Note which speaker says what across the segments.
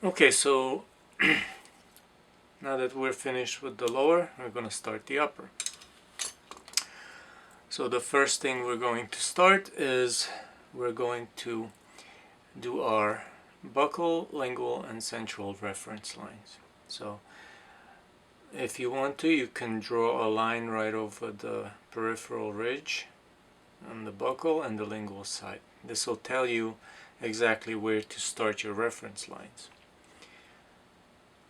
Speaker 1: Okay, so now that we're finished with the lower, we're going to start the upper. So the first thing we're going to start is we're going to do our buccal, lingual, and central reference lines. So if you want to, you can draw a line right over the peripheral ridge on the buccal and the lingual side. This will tell you exactly where to start your reference lines.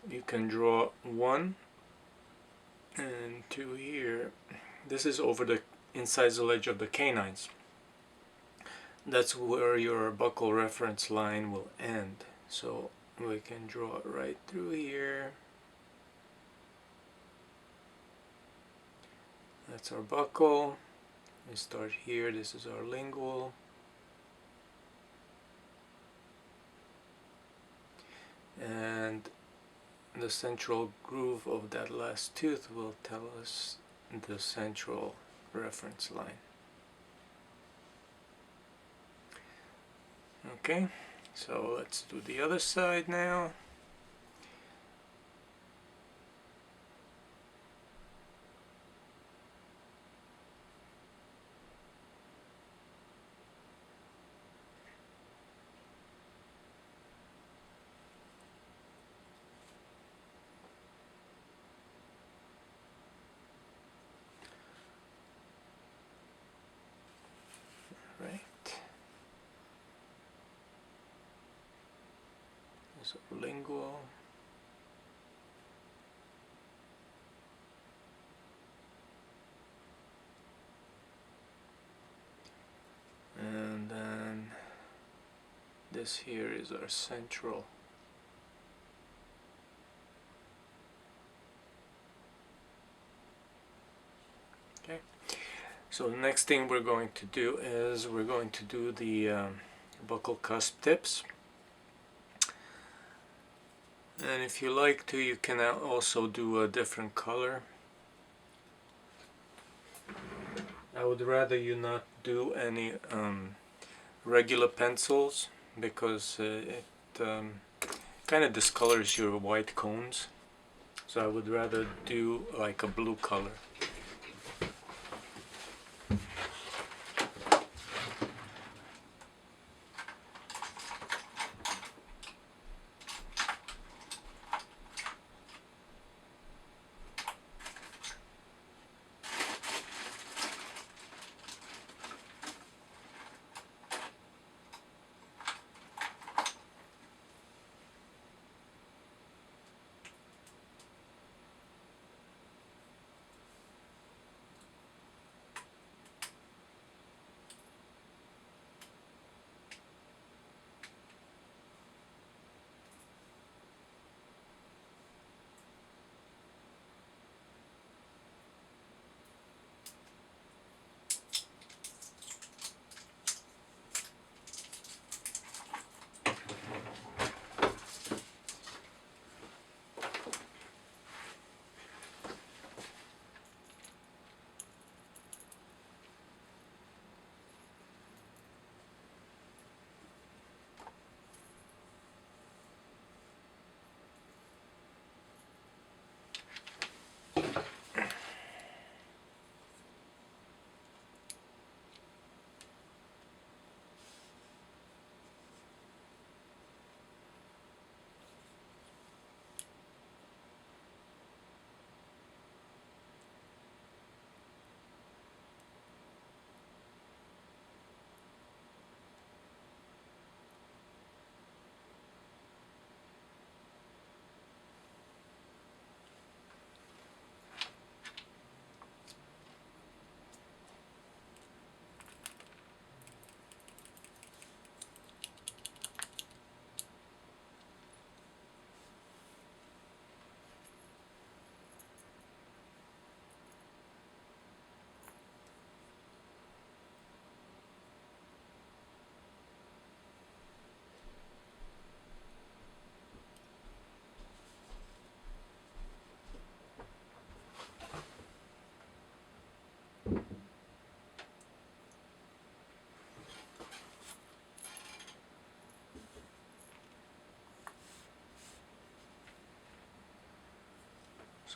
Speaker 1: You can draw 1 and 2 here. This is over the incisal edge of the canines. That's where your buccal reference line will end. So we can draw it right through here. That's our buccal. We start here. This is our lingual. And the central groove of that last tooth will tell us the central reference line. Okay, so let's do the other side now. Right. So lingual. And then this here is our central. Okay. So the next thing we're going to do is we're going to do the buccal cusp tips. And if you like to, you can also do a different color. I would rather you not do any regular pencils because it kind of discolors your white cones. So I would rather do like a blue color.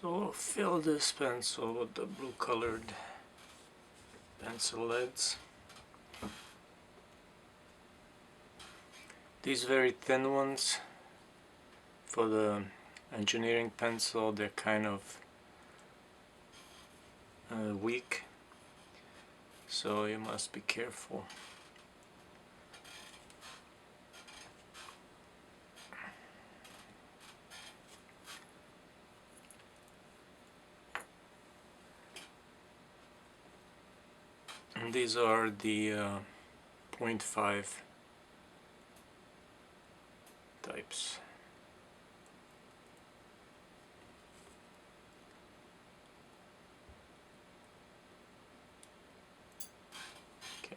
Speaker 1: So we'll fill this pencil with the blue colored pencil leads. These very thin ones for the engineering pencil, they're kind of weak, so you must be careful. And these are the 0.5 types. Okay.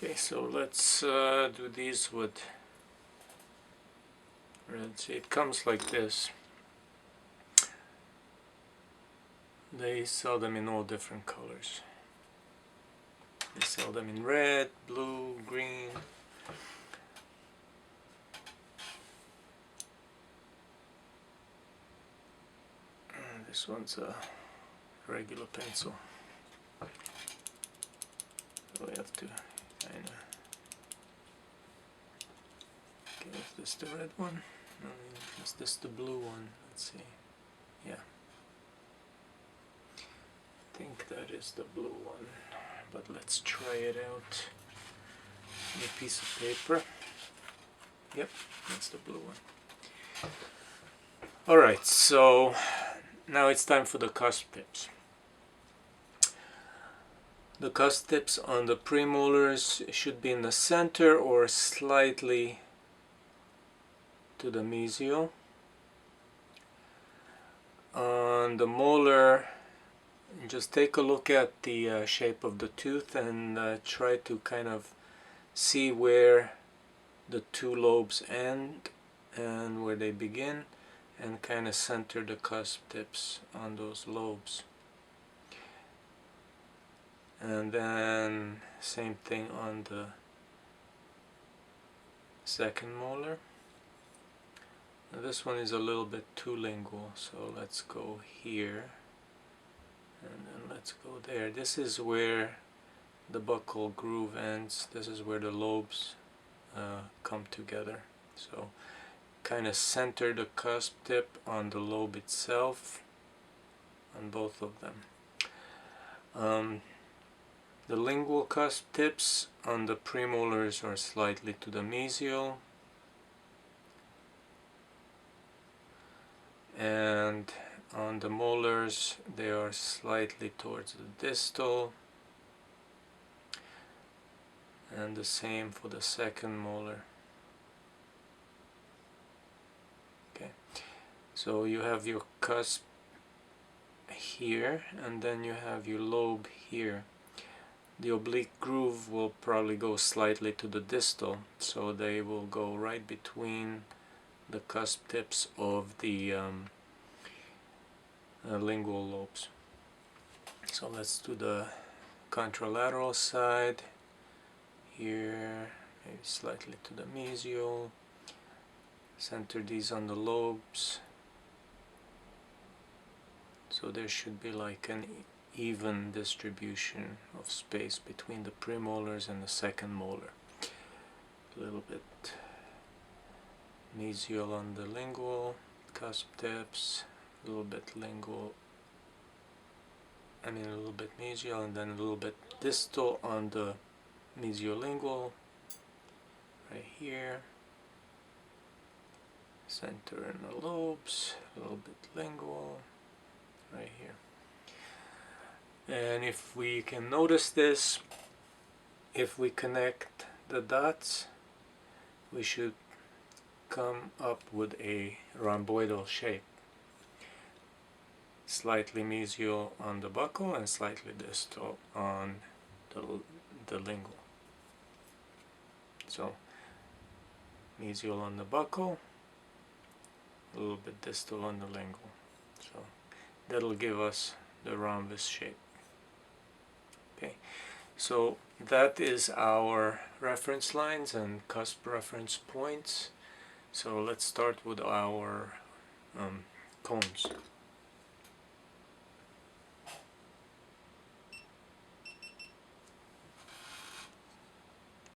Speaker 1: Okay, so let's do these with red. See, it comes like this. They sell them in all different colors. They sell them in red, blue, green. And this one's a regular pencil. So we have to kind of... Okay, is this the red one? No, is this the blue one? Let's see. Yeah. I think that is the blue one. But let's try it out on a piece of paper. Yep, that's the blue one. Alright, so now it's time for the cusp tips. The cusp tips on the premolars should be in the center or slightly to the mesial. On the molar, just take a look at the shape of the tooth and try to kind of see where the two lobes end and where they begin, and kind of center the cusp tips on those lobes. And then same thing on the second molar. Now this one is a little bit too lingual, so let's go here and then let's go there. This is where the buccal groove ends. This is where the lobes come together. So kind of center the cusp tip on the lobe itself, on both of them. The lingual cusp tips on the premolars are slightly to the mesial, and on the molars they are slightly towards the distal, and the same for the second molar. Okay, so you have your cusp here and then you have your lobe here. The oblique groove will probably go slightly to the distal, so they will go right between the cusp tips of the lingual lobes. So let's do the contralateral side. Here, maybe slightly to the mesial. Center these on the lobes. So there should be like an even distribution of space between the premolars and the second molar. A little bit mesial on the lingual cusp tips, a little bit lingual, a little bit mesial, and then a little bit distal on the mesiolingual, right here. Center in the lobes, a little bit lingual, right here. And if we can notice this, if we connect the dots, we should come up with a rhomboidal shape. Slightly mesial on the buccal and slightly distal on the lingual. So Mesial on the buccal, a little bit distal on the lingual. So that'll give us the rhombus shape. Okay, so that is our reference lines and cusp reference points. So let's start with our cones.